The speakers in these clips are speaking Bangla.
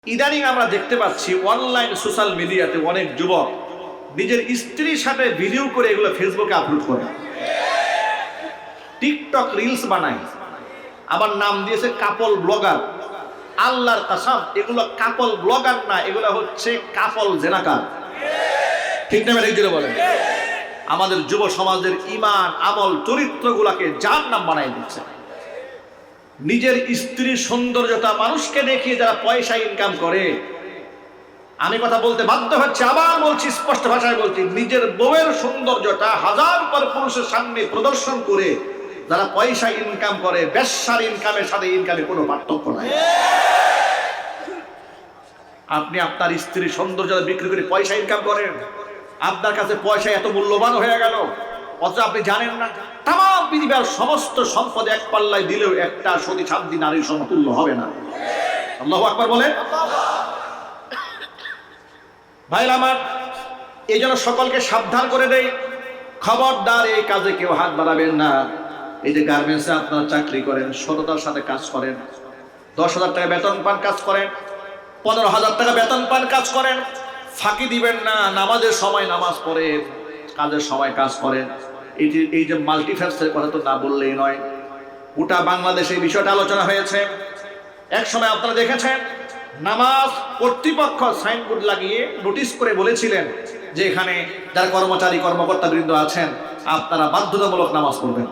ইদানিং আমরা দেখতে পাচ্ছি অনলাইন সোশ্যাল মিডিয়াতে অনেক যুবক নিজের স্ত্রীর সাথে ভিডিও করে এগুলো ফেসবুকে আপলোড করে, টিকটক রিলস বানায়, আবার নাম দিয়েছে কাপল ব্লগার। আল্লাহর কসম, এগুলো কাপল ব্লগার না, এগুলো হচ্ছে কাপল জেনাকার। ঠিক না? এই জন্য বলেন আমাদের যুব সমাজের ইমান আমল চরিত্রগুলাকে জাহান্নাম বানাই দিচ্ছে। নিজের স্ত্রীর সৌন্দর্যতা মানুষকে দেখিয়ে যারা পয়সা ইনকাম করে, আমি কথা বলতে বাধ্য হচ্ছে, আবার বলছি, স্পষ্ট ভাষায় বলছি, নিজের বউয়ের সৌন্দর্যটা হাজার পর পুরুষের সামনে প্রদর্শন করে যারা পয়সা ইনকাম করে, বেশ্যার ইনকামের সাথে ইনকামে কোনো পার্থক্য নাই। আপনি আপনার স্ত্রীর সৌন্দর্যতা বিক্রি করে পয়সা ইনকাম করেন, আপনার কাছে পয়সা এত মূল্যবান হয়ে গেল, অথচ আপনি জানেন না তামাম পৃথিবীর সমস্ত সম্পদ এক পাল্লায় দিলেও একটা সতী সাধ্বী নারীর সমতুল্য হবে না। আল্লাহু আকবার বলেন। ভাইরা আমার, এই জন্য সকলকে সাবধান করে দেই, খবরদার এই কাজে কেউ হাত বাড়াবেন না। এই যে গার্মেন্টসে আপনারা চাকরি করেন, সততার সাথে কাজ করেন, 10,000 টাকা বেতন পান, কাজ করেন, 15,000 টাকা বেতন পান, কাজ করেন, ফাঁকি দিবেন না। নামাজের সময় নামাজ পড়েন, কাজের সময় কাজ করেন। এই যে মাল্টিফ্যাক্সের কথা তো না বললেই নয়, গোটা বাংলাদেশে এই বিষয়টা আলোচনা হয়েছে। এক সময় আপনারা দেখেছেন নামাজ কর্তৃপক্ষ সাইনবোর্ড লাগিয়ে নোটিশ করে বলেছিলেন যে এখানে যারা কর্মচারী কর্মকর্তা বৃন্দ আছেন আপনারা বাধ্যতামূলক নামাজ পড়বেন।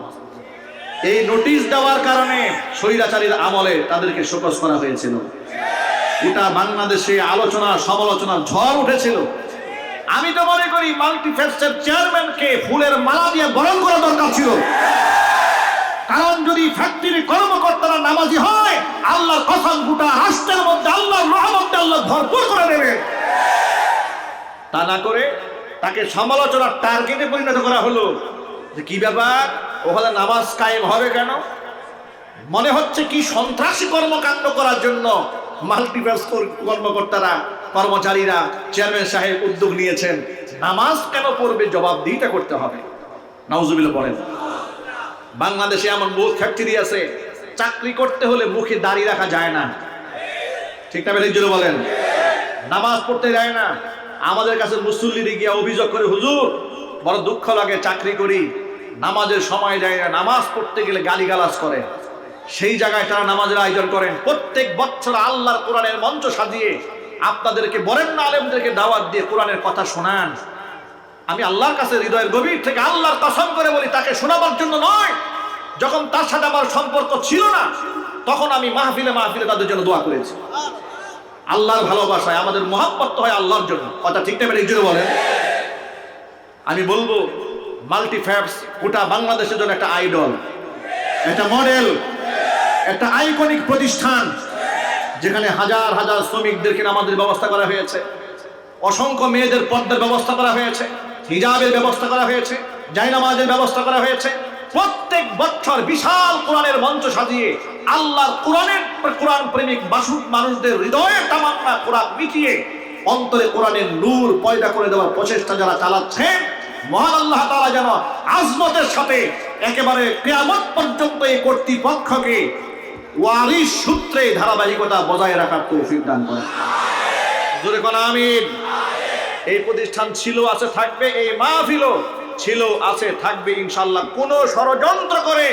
এই নোটিশ দেওয়ার কারণে স্বৈরাচারীর আমলে তাদেরকে শোকজ করা হয়েছিল। গোটা বাংলাদেশে আলোচনা সমালোচনার ঝড় উঠেছিল। আমি তো মনে করি মাল্টিফ্যাক্সের চেয়ারম্যানকে ফুলের মালা দিয়ে বরণ করা দরকার ছিল, কারণ যদি ফ্যাক্টরির কর্মকর্তারা নামাজি হয়, আল্লাহর কসম গোটা রাষ্ট্রের মধ্যে আল্লাহর রহমত আল্লাহ ভরপুর করে দেবে। তা না করে তাকে সমালোচনার টার্গেটে পরিণত করা হলো। যে কি ব্যাপার, ওখানে নামাজ কায়েম হবে কেন? মনে হচ্ছে কি সন্ত্রাসী কর্মকাণ্ড করার জন্য মাল্টিফ্যাক্স কর্মকর্তারা কর্মচারীরা চেয়ারম্যান সাহেব উদ্যোগ নিয়েছেন, নামাজ কেন পড়বে জবাবদিহিতা করতে হবে। নাউজুবিল্লাহ বলেন। বাংলাদেশে এমন বহু ফ্যাক্টরি আছে, চাকরি করতে হলে মুখে দাড়ি রাখা যায় না। ঠিক না? এই জন্য বলেন নামাজ পড়তে যায় না। আমাদের কাছে মুসল্লিরা গিয়ে অভিযোগ করে, হুজুর বড় দুঃখ লাগে, চাকরি করি, নামাজের সময় যায় না, নামাজ পড়তে গেলে গালিগালাজ করে। সেই জায়গায় তারা নামাজের আয়োজন করেন। প্রত্যেক বছর আল্লাহর কোরআনের মঞ্চ সাজিয়ে আপনাদেরকে বরেণ্য আলেমদেরকে দাওয়াত দিয়ে কোরআনের কথা শোনান। আমি আল্লাহর কাছে হৃদয়ের গভীর থেকে আল্লাহর কসম করে বলি, তাকে শোনাবার জন্য নয়। যখন তার সাথে আমার সম্পর্ক ছিল না, তখন আমি মাহফিলে মাহফিলে তাদের জন্য দোয়া করেছি। আল্লাহর ভালোবাসায় আমাদের মহব্বত হয় আল্লাহর জন্য। কথা ঠিক না? এই জন্য বলেন। আমি বলবো মাল্টিফ্যাক্স গোটা বাংলাদেশের জন্য একটা আইডল, একটা মডেল, একটা আইকনিক প্রতিষ্ঠান, যেখানে হাজার হাজার শ্রমিকদেরকে নামাজের ব্যবস্থা করা হয়েছে, অসংখ্য মেয়েদের পর্দার ব্যবস্থা করা হয়েছে, হিজাবের ব্যবস্থা করা হয়েছে, জায়নামাজের ব্যবস্থা করা হয়েছে। প্রত্যেক বছর বিশাল কোরআনের মঞ্চ সাজিয়ে আল্লাহর কোরআন প্রেমিক বাসুক মানুষদের হৃদয়ে তামান্না কোরআন মিটিয়ে অন্তরে কোরআনের নূর পয়দা করে দেওয়ার প্রচেষ্টা যারা চালাচ্ছেন, মহান আল্লাহ তাআলা যেন আজমতের সাথে একেবারে কিয়ামত পর্যন্ত এই কর্তৃপক্ষকে ওয়ারিশ সূত্রে ধারাবাহিকতা বজায় রাখার তৌফিক দান করেন। জোরে কোন আমিন। এই প্রতিষ্ঠান ছিল, আছে, থাকবে। এই মাহফিলও ছিল, আছে, থাকবে ইনশাআল্লাহ। কোনো ষড়যন্ত্র করে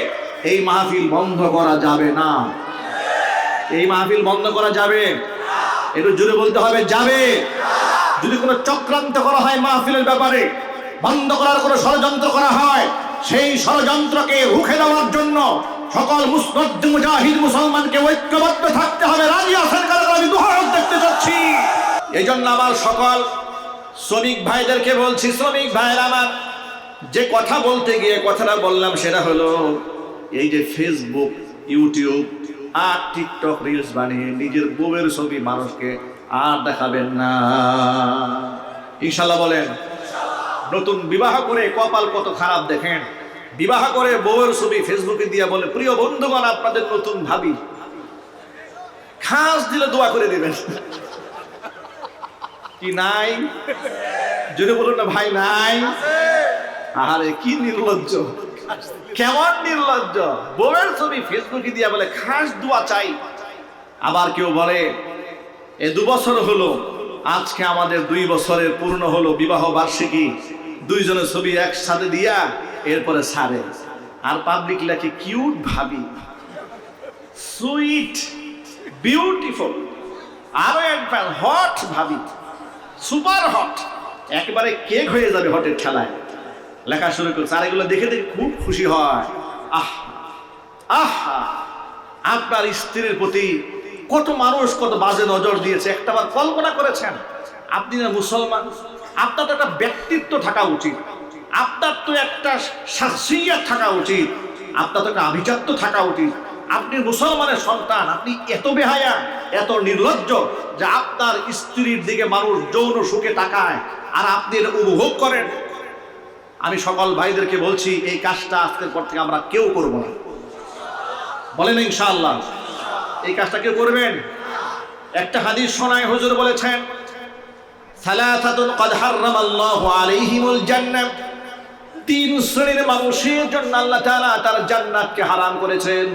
এই মাহফিল বন্ধ করা যাবে না। এই মাহফিল বন্ধ করা যাবে, একটু জোরে বলতে হবে, যাবে। যদি কোনো চক্রান্ত করা হয় মাহফিলের ব্যাপারে, বন্ধ করার কোনো ষড়যন্ত্র করা হয়, সেই ষড়যন্ত্রকে রুখে দেওয়ার জন্য সকল মুজাহিদ মুসলমানকে ঐক্যবদ্ধ থাকতে হবে। রাজি আছেন কারা? আমি দুহাত দেখতে চাচ্ছি। এই জন্য আমার সকল শ্রমিক ভাইদেরকে বলছি, শ্রমিক ভাইয়ের আমার, যে কথা বলতে গিয়ে কথাটা বললাম সেটা হলো, এই যে ফেসবুক, ইউটিউব আর টিকটক রিলস বানিয়ে নিজের বউয়ের ছবি মানুষকে আর দেখাবেন না, ইনশাল্লাহ বলেন। নতুন বিবাহ করে কপাল কত খারাপ দেখেন, বিবাহ করে বউয়ের ছবি ফেসবুকে দিয়ে বলে, প্রিয় বন্ধুগণ আপনাদের নতুন ভাবি, খাস দিলে দোয়া করে দিবেন। কি নাই? যদি বলুন না ভাই নাই। আরে কি নির্লজ্জ, কেমন নির্লজ্জ! বউয়ের ছবি ফেসবুকে দিয়ে বলে খাস দোয়া চাই। আবার কেউ বলে এই 2 বছর হলো, আজকে আমাদের 2 বছরের পূর্ণ হলো বিবাহ বার্ষিকী। দুইজনের ছবি একসাথে দিয়া এরপরে ছাড়ে, আর পাবলিক লেখে কিউট ভাবি, সুইট, বিউটিফুল, আরো একবার হট ভাবি, সুপার হট, একেবারে কেক হয়ে যাবে হটের খেলায়, লেখা শুরু করছে। আর এগুলো দেখে দেখে খুব খুশি হয়। আহা, আপনার স্ত্রীর প্রতি কত মানুষ কত বাজে নজর দিয়েছে, একটাবার কল্পনা করেছেন? আপনি না মুসলমান, আপনার তো একটা ব্যক্তিত্ব থাকা উচিত, আপনার তো একটা শাখসিয়ত থাকা উচিত, আপনার তো একটা আভিজাত্য থাকা উচিত। আপনি মুসলমানের সন্তান, আপনি এত বেহায়া, এত নির্লজ্জ যে আপনার স্ত্রীর দিকে মানুষ যৌন সুখে তাকায় আর আপনি এটা উপভোগ করেন। আমি সকল ভাইদেরকে বলছি, এই কাজটা আজকের পর থেকে আমরা কেউ করব না। বলেন ইনশাআল্লাহ এই কাজটা কেউ করবেন? একটা হাদিস শোনায়, হুজুর বলেছেন, সালাসাতুন ক্বাদ হারামাল্লাহু আলাইহিমুল জান্নাহ, 3 শ্রেণীর মানুষের জন্য আল্লাহ তাআলা তার জান্নাতকে হারাম করেছেন।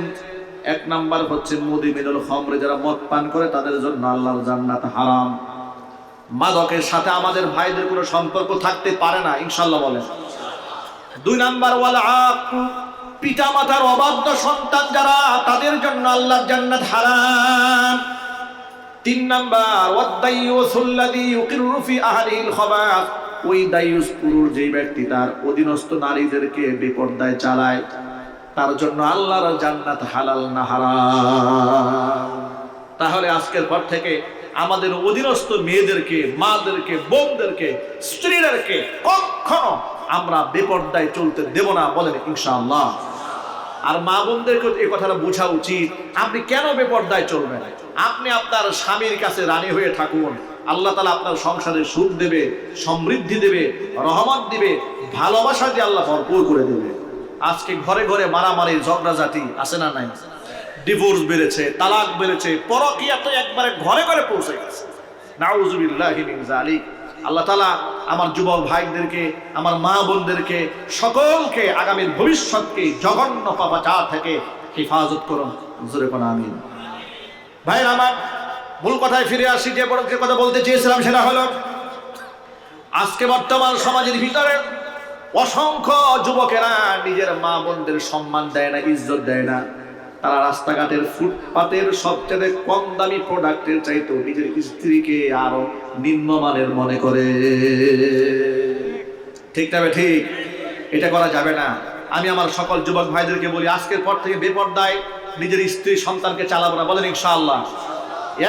1 নাম্বার হচ্ছে মুদিমিনুল খামর, যারা মদ পান করে তাদের জন্য আল্লাহর জান্নাত হারাম। মাদকের সাথে আমাদের ভাইদের কোনো সম্পর্ক থাকতে পারে না, ইনশাআল্লাহ বলেন। 2 নাম্বার ওয়াল আক, পিতা মাতার অবাধ্য সন্তান যারা, তাদের জন্য আল্লাহর জান্নাত হারাম। 3 নাম্বার ওয়াদাইয়ুসুল্লাযী ইউকিরু ফি আহলিল খাবাস, ওই দায়ুস পুরুষ যেই ব্যক্তি তার অধীনস্থ নারীদেরকে বেপরদায় চালায়, তার জন্য আল্লাহর জান্নাত হালাল না হারাম। তাহলে আজকের পর থেকে আমাদের অধীনস্থ মেয়েদেরকে, মাদেরকে, বোনদেরকে, স্ত্রীদেরকে কখনো আমরা বেপরদায় চলতে দেব না, বলেন ইনশাআল্লাহ। আর মা বোনদেরকে এই কথাটা বোঝা উচিত, আপনি কেন বেপরদায় চলবেন? আপনি আপনার স্বামীর কাছে রানী হয়ে থাকুন, আল্লাহ তাআলা আপনার সংসারে সুখ দেবে, সমৃদ্ধি দেবে, রহমত দিবে, ভালোবাসা দিয়ে আল্লাহ ভরপুর করে দেবে। আজকে ঘরে ঘরে মারামারি, ঝগড়াঝাটি আছে না নাই? ডিভোর্স বেড়েছে, তালাক বেড়েছে, পরকীয়া তো একবারে ঘরে ঘরে পৌঁছে গেছে। নাউযুবিল্লাহি মিন যালিক। আল্লাহ তাআলা আমার যুবক ভাইদেরকে, আমার মা বোনদেরকে, সকলকে আগামীর ভবিষ্যৎকে জঘন্য পাপাচার থেকে হেফাজত করুন। জোরে কোন আমিন। ভাইরা আমার, মূল কথায় ফিরে আসি। যে বড় কথা বলতে চেয়েছিলাম সেটা হলো, আজকে বর্তমান সমাজের ভিতরে অসংখ্য যুবকেরা নিজের মা বোনদের সম্মান দেয় না, ইজ্জত দেয় না। তারা রাস্তাঘাটের ফুটপাতের সবচেয়ে কম দামি প্রোডাক্টের চাইতেও নিজের স্ত্রীকে আরো নিম্নমানের মনে করে। ঠিক না ঠিক? এটা করা যাবে না। আমি আমার সকল যুবক ভাইদেরকে বলি, আজকের পর থেকে বেপরদায় নিজের স্ত্রী সন্তানকে চালাবো না, বলেন ইনশাআল্লাহ।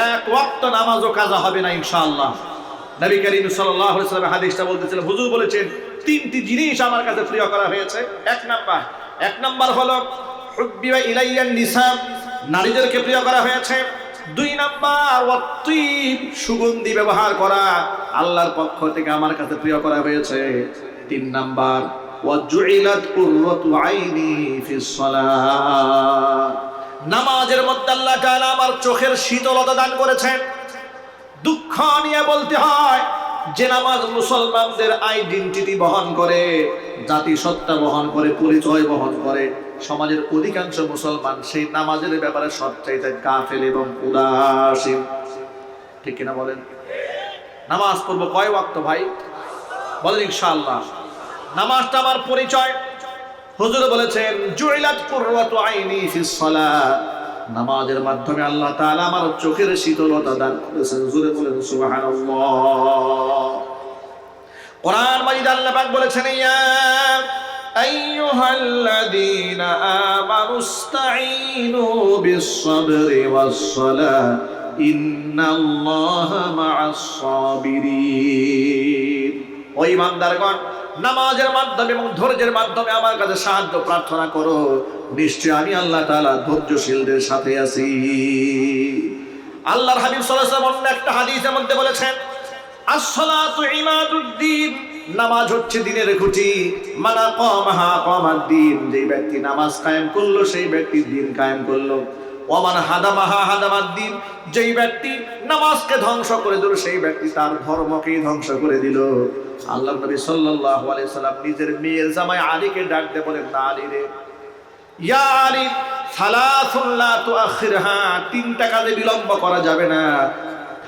1 ওয়াক্ত নামাজও কাজা হবে না ইনশাআল্লাহ। নবী করিম সাল্লাল্লাহু আলাইহি ওয়াসাল্লাম হাদিসটা বলতেছিলেন, হুজুর বলেছেন 3টি জিনিস আমার কাছে প্রিয় করা হয়েছে। 1 নাম্বার হলো হুব্বিবা ইলাইয়ান নিসা, নারীদেরকে প্রিয় করা হয়েছে। 2 নাম্বার ওয়াত্তিব, সুগন্ধি ব্যবহার করা, আল্লাহর পক্ষ থেকে আমার কাছে প্রিয় করা হয়েছে। 3 নাম্বার ওয়াজুইলাত কুররাতু আইনি ফিস সালাত, নামাজের মধ্যে আল্লাহ তাআলা আমার চোখের শীতলতা দান করেছেন। দুঃখ নিয়ে বলতে হয় যে নামাজ মুসলমানদের আইডেন্টিটি বহন করে, জাতিসত্তা বহন করে, পরিচয় বহন করে। সমাজের অধিকাংশ মুসলমান সেই নামাজের ব্যাপারে সবচাইতে গাফেল এবং উদাসীন। ঠিক কিনা বলেন? নামাজ পড়বো কয় ওয়াক্ত ভাই? বলেন ইনশাআল্লাহ। নামাজটা আমার পরিচয়। হুজুর বলেছেন জুইলাত কুররাতু আইনি ফিস সালাত, নামাজের মাধ্যমে আল্লাহ তাআলা আমার চোখের শীতলতা দান করেছেন। জোরে বলেন সুবহানাল্লাহ। কোরআন মাজিদ আল্লাহ পাক বলেছেন, ইয়া আইয়ুহাল্লাযীনা আমানুস্তাঈনু বিস-সাবরি ওয়াস-সালাত ইন্নাল্লাহা মা'আস সাবিরিন। ও ঈমানদারগণ, নামাজের মাধ্যমে এবং ধৈর্যের মাধ্যমে আমার কাছে সাহায্য প্রার্থনা করো, নিশ্চয় আমি আল্লাহ তাআলা ধৈর্যশীলদের সাথে আছি। আল্লাহর হাবিব সাল্লাল্লাহু আলাইহি ওয়াসাল্লাম একটা হাদিসের মধ্যে বলেছেন, আস-সালাতু ইমাদুদ্দিন, নামাজ হচ্ছে দ্বীনের খুঁটি। মানা কামাহা কামাদ্দিন, যেই ব্যক্তি নামাজ কায়েম করলো সেই ব্যক্তি দ্বীন কায়েম করলো। ওমান হাদামাহা হাদামাদ্দিন, যেই ব্যক্তি নামাজকে ধ্বংস করে দিল সেই ব্যক্তি তার ধর্মকেই ধ্বংস করে দিল। আল্লাহর নবী সাল্লাল্লাহু আলাইহি সাল্লাম নিজের মেয়ের জামাই আলীকে ডাক দিয়ে বলেন, না আলী রে, ইয়া আলী সালাসুন লা তুআখিরহা, 3টা কাজে বিলম্ব করা যাবে না।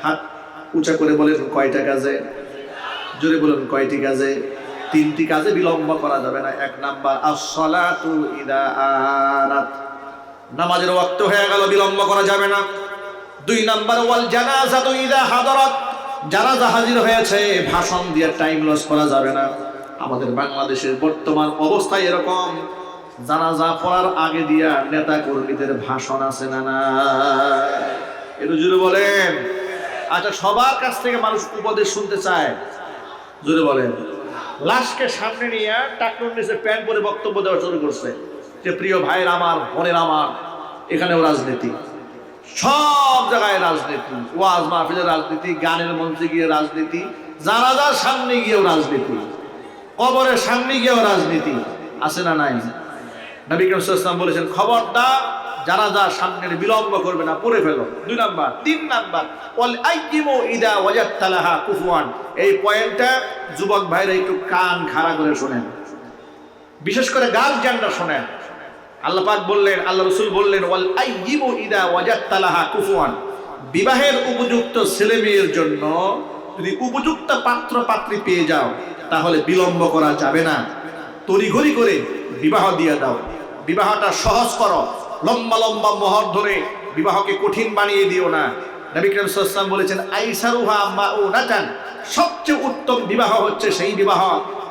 হাত উঁচা করে বলেন কয়টা কাজে? জোরে বলেন কয়টি কাজে? 3টি কাজে বিলম্ব করা যাবে না। 1 নাম্বার as-salatu ইদা আনাত, নামাজের ওয়াক্ত হয়ে গেল, বিলম্ব করা যাবে না। 2 নাম্বার ওয়াল জানাজাতু ইদা হাদারাত, জানাজা হাজির হয়েছে, ভাষণ দিয়ে টাইম লস করা যাবে না। আমাদের বাংলাদেশের বর্তমান অবস্থা এরকম, জানাজা পড়ার আগে দিয়া নেতা কর্মীদের ভাষণ আছে না না? একটু জোরে বলেন। আচ্ছা, সবার কাছ থেকে মানুষ উপদেশ শুনতে চায়, জোরে বলেন। লাশকে সামনে নিয়ে টাকনুর নিচে প্যান্ট পরে বক্তব্য দেওয়া শুরু করছে যে প্রিয় ভাইয়ের আমার, বোনের আমার, এখানেও রাজনীতি, সব জায়গায় রাজনীতি, ওয়াজ মাহফিলের রাজনীতি, গানের মঞ্চে গিয়ে রাজনীতি, জানাজার সামনে গিয়েও রাজনীতি, কবরের সামনে গিয়েও রাজনীতি, আছে না নাই? নবী করিম সাল্লাল্লাহু আলাইহি ওয়াসাল্লাম বলেছেন খবরদার জানাজার সামনে বিলম্ব করবে না, পড়ে ফেলো। 2 নাম্বার। 3 নাম্বার ওয়াল আইয়িমু ইদা ওয়াজাদতালাহা কুফুয়ান, এই পয়েন্টটা যুবক ভাইরা একটু কান খাড়া করে শুনেন, বিশেষ করে গার্জিয়ানরা শুনেন। আল্লাহ পাক বললেন, আল্লাহ রাসূল বললেন ওয়াল আইয়িমু ইদা ওয়াজাদতালাহা কুফুয়ান, বিবাহের উপযুক্ত ছেলে মেয়ের জন্য যদি উপযুক্ত পাত্র পাত্রী পেয়ে যাও তাহলে বিলম্ব করা যাবে না, তড়িঘড়ি করে বিবাহ দিয়ে দাও। বিবাহটা সহজ করো, লম্বা লম্বা মোহর ধরে বিবাহকে কঠিন বানিয়ে দিও না। নবী করিম সাল্লাল্লাহু আলাইহি ওয়াসাল্লাম বলেছেন আইসারুহা মাউনাতান, সবচেয়ে উত্তম বিবাহ হচ্ছে সেই বিবাহ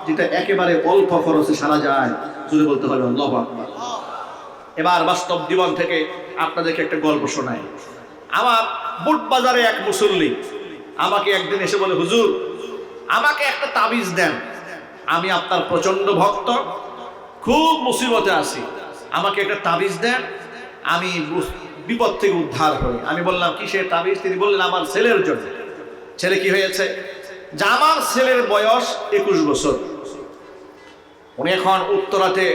যেটা একেবারে অল্প খরচে সারা যায়। জোরে বলতে হবে আল্লাহু আকবার। এবার বাস্তব জীবন থেকে আপনাদেরকে একটা গল্প শোনাই। আমার বুট বাজারে এক মুসল্লি আমাকে একদিন এসে বলে, হুজুর আমাকে একটা তাবিজ দেন, আমি আপনার প্রচন্ড ভক্ত, খুব মুসিবতে আছি, আমাকে একটা তাবিজ দেন, আমি বিপদ থেকে উদ্ধার হই। আমি বললাম কিসের তাবিজ? তিনি বললেন আমার ছেলের জন্য। ছেলে কি হয়েছে? যে আমার ছেলের বয়স 21 বছর, উনি এখন উত্তরাতে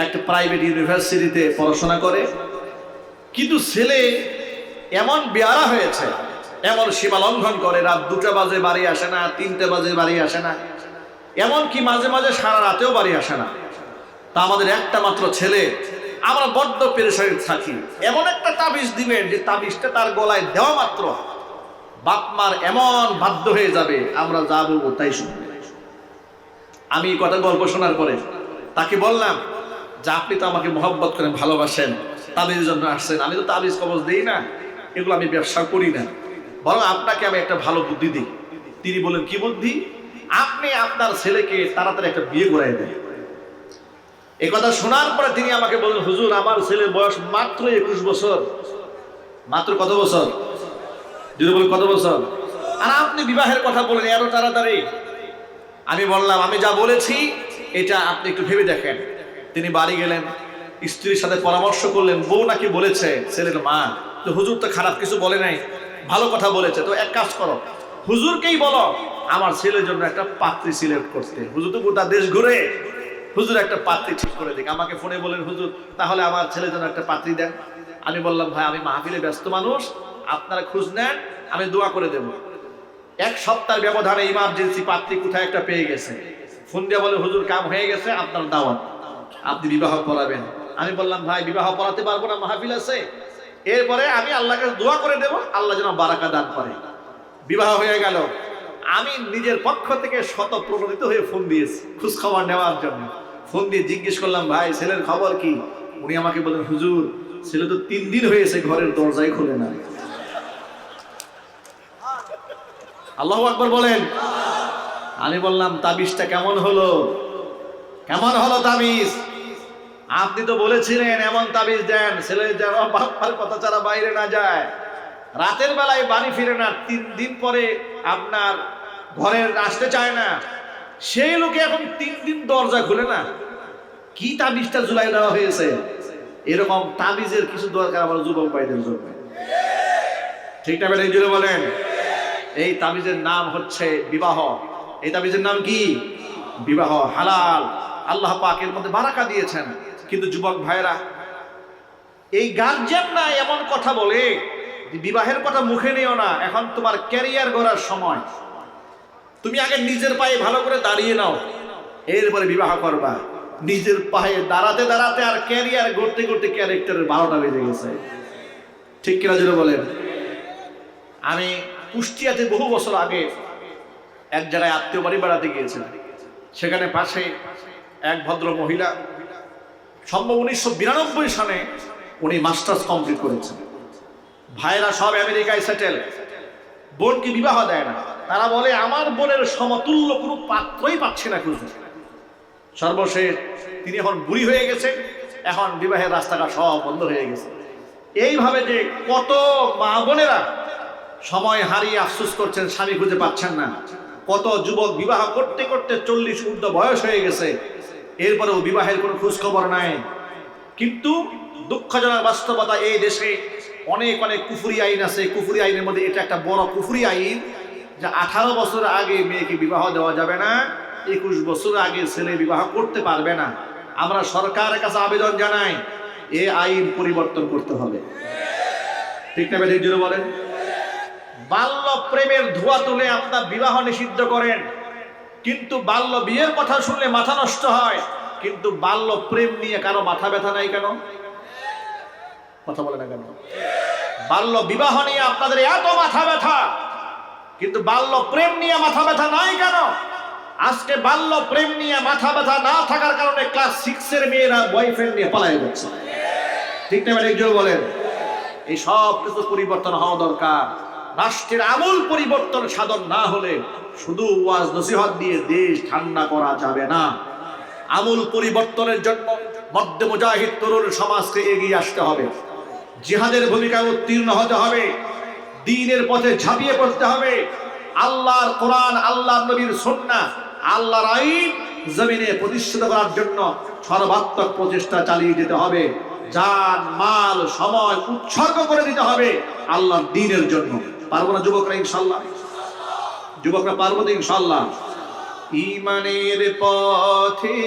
একটা প্রাইভেট ইউনিভার্সিটিতে পড়াশোনা করে, কিন্তু ছেলে এমন বেয়ারা হয়েছে, এমন সীমা লঙ্ঘন করে, রাত 2টা বাজে বাড়ি আসে না, 3টে বাজে বাড়ি আসে না, এমনকি মাঝে মাঝে সারা রাতেও বাড়ি আসে না। তা আমাদের একটা মাত্র ছেলে, আমরা বড্ড পেরেশানি থাকি। এমন একটা তাবিজ দিবেন যে তাবিজটা তার গলায় দেওয়া মাত্র বাপ মার এমন বাধ্য হয়ে যাবে, আমরা যা বলবো তাই শুনবে। আমি এই কথা গল্প শোনার পরে তাকে বললাম যে আপনি তো আমাকে মহব্বত করেন, ভালোবাসেন, তাবিজের জন্য আসছেন, আমি তো তাবিজ কবজ দিই না, এগুলো আমি ব্যবসা করি না, বরং আপনাকে আমি একটা ভালো বুদ্ধি দিই। তিনি বলেন কি বুদ্ধি? আপনি আপনার ছেলেকে তাড়াতাড়ি একটা বিয়ে করাই দেন। এই কথা শোনার পরে তিনি আমাকে বললেন, হুজুর আমার ছেলের বয়স মাত্র 21 বছর। মাত্র কত বছর? যদি বলেন কত বছর? আর আপনি বিবাহের কথা বলেন এত তাড়াতাড়ি। আমি বললাম আমি যা বলেছি এটা আপনি একটু ভেবে দেখেন। তিনি বাড়ি গেলেন, স্ত্রীর সাথে পরামর্শ করলেন, বউ নাকি বলেছে ছেলের মা তো হুজুর তো খারাপ কিছু বলে নাই, ভালো কথা বলেছে, তো এক কাজ করো হুজুরকেই বলো আমার ছেলের জন্য একটা পাত্রী সিলেক্ট করতে। হুজুর তো গোটা দেশ ঘুরে, হুজুর একটা পাত্রী ঠিক করে দিক। আমাকে ফোনে বলেন, হুজুর তাহলে আমার ছেলের জন্য একটা পাত্রী দেন। আমি বললাম ভাই আমি মাহফিলে ব্যস্ত মানুষ, আপনারা খোঁজ নেন, আমি দোয়া করে দেব। 1 সপ্তাহের ব্যবধানে ইমার্জেন্সি পাত্রী কোথায় একটা পেয়ে গেছে, ফোন দিয়ে বলে হুজুর কাম হয়ে গেছে, আপনার দাওয়াত, আপনি বিবাহ করাবেন। আমি বললাম ভাই বিবাহ করাতে পারবো না, মাহফিল আছে। এরপরে আমি আল্লাহকে দোয়া করে দেব, আল্লাহ যেন বারাকা দান করে। বিবাহ হয়ে গেল। আমি নিজের পক্ষ থেকে শত প্রণোদিত হয়ে ফোন দিয়েছি খোঁজ খবর নেওয়ার জন্য। ফোন দিয়ে জিজ্ঞেস করলাম ভাই ছেলের খবর কি? উনি আমাকে বলেন হুজুর ছেলে তো 3 দিন হয়েছে ঘরের দরজাই খুলে না। আল্লাহু আকবার বলেন। আমি বললাম তাবিজটা কেমন হলো? কেমন হলো তাবিজ? আপনি তো বলেছিলেন এমন তাবিজ দেন ছেলে যেন বাবার কথা ছাড়া বাইরে না যায়, রাতের বেলায় বাড়ি ফিরে না, 3 দিন পরে আপনার ঘরে আসতে চায় না, সেই লোকে এখন 3 দিন দরজা খুলে না। কি তাবিজটা ঝুলাই দেওয়া হয়েছে? এরকম তাবিজের কিছু দরকার আমার যুবক ভাইদের জন্য। ঠিক না বেটা জুড়ে বলেন। এই তাবিজের নাম হচ্ছে বিবাহ। এই তাবিজের নাম কি? বিবাহ। হালাল, আল্লাহ পাক এর মধ্যে বারাকা দিয়েছেন। কিন্তু যুবক ভাইরা এই গার্জিয়ানরা এমন কথা বলে বিবাহের কথা মুখে নিও না, এখন তোমার ক্যারিয়ার গড়ার সময়, তুমি আগে নিজের পায়ে ভালো করে দাঁড়িয়ে নাও, এরপরে বিবাহ করবা। নিজের পায়ে দাঁড়াতে দাঁড়াতে আর ক্যারিয়ার গড়তে গড়তে ক্যারেক্টারের 12টা বেজে গেছে। ঠিক কিনা জুড়ে বলেন। আমি কুষ্টিয়াতে বহু বছর আগে এক জায়গায় আত্মীয় বাড়ি বেড়াতে গিয়েছিলেন। সেখানে পাশে এক ভদ্র মহিলা, সম্ভব 1992 সালে উনি মাস্টার্স কমপ্লিট করেছেন। ভাইরা সব আমেরিকায় সেটেল, বোনকে বিবাহ দেয় না। তারা বলে আমার বোনের সমতুল্য কোনো পাত্রই পাচ্ছে না খুঁজে। সর্বশেষ তিনি এখন বুড়ি হয়ে গেছে, এখন বিবাহের রাস্তাটা সব বন্ধ হয়ে গেছে। এইভাবে যে কত মা বোনেরা সময় হারিয়ে আফসোস করছেন, স্বামী খুঁজে পাচ্ছেন না। কত যুবক বিবাহ করতে করতে 40 ঊর্ধ্ব বয়স হয়ে গেছে, এরপরেও বিবাহের কোনো খোঁজ খবর নাই। কিন্তু দুঃখজনক বাস্তবতা, এই দেশে অনেক অনেক কুফরি আইন আছে। কুফরি আইনের মধ্যে এটা একটা বড় কুফরি আইন, যে 18 বছর আগে মেয়েকে বিবাহ দেওয়া যাবে না, 21 বছর আগে ছেলে বিবাহ করতে পারবে না। আমরা সরকারের কাছে আবেদন জানাই, এই আইন পরিবর্তন করতে হবে। ঠিক না বেঠিক জোরে বলেন? বাল্য প্রেমের ধোঁয়া তুলে আপনার বিবাহ নিষিদ্ধ করেন, কিন্তু বাল্য বিয়ের কথা শুনলে মাথা নষ্ট হয়। কিন্তু বাল্য প্রেম নিয়ে কারো মাথা ব্যথা নাই কেন? কথা বলে না কেন? বাল্য বিবাহ নিয়ে আপনাদের এত মাথা ব্যথা, কিন্তু বাল্য প্রেম নিয়ে মাথা ব্যথা নাই কেন? আজকে বাল্য প্রেম নিয়ে মাথা ব্যথা না থাকার কারণে ক্লাস 6 এর মেয়েরা বয়ফ্রেন্ড নিয়ে পালায় যাচ্ছে। ঠিক না বেঠিক জোরে বলেন? এই সব কিছু পরিবর্তন হওয়া দরকার। রাষ্ট্রের আমূল পরিবর্তন সাধন না হলে শুধু ওয়াজ নসিহত দিয়ে দেশ ঠান্ডা করা যাবে না। আমূল পরিবর্তনের জন্য মধ্য মুজাহিদ তরুণ সমাজকে এগিয়ে আসতে হবে, জিহাদের ভূমিকায় উত্তীর্ণ হতে হবে, দ্বীনের পথে ঝাঁপিয়ে পড়তে হবে। আল্লাহর কোরআন, আল্লাহর নবীর সুন্নাহ, আল্লাহর আইন জমিনে প্রতিষ্ঠিত করার জন্য সর্বাত্মক প্রচেষ্টা চালিয়ে যেতে হবে। জান মাল সময় উৎসর্গ করে দিতে হবে আল্লাহর দ্বীনের জন্য। পারবো না যুবকরা? ইনশাআল্লাহ যুবকরা পারবো তো ইনশাআল্লাহ। ঈমানের পথে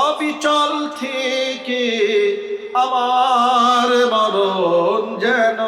অবিচল থেকে আমার মরণ যেন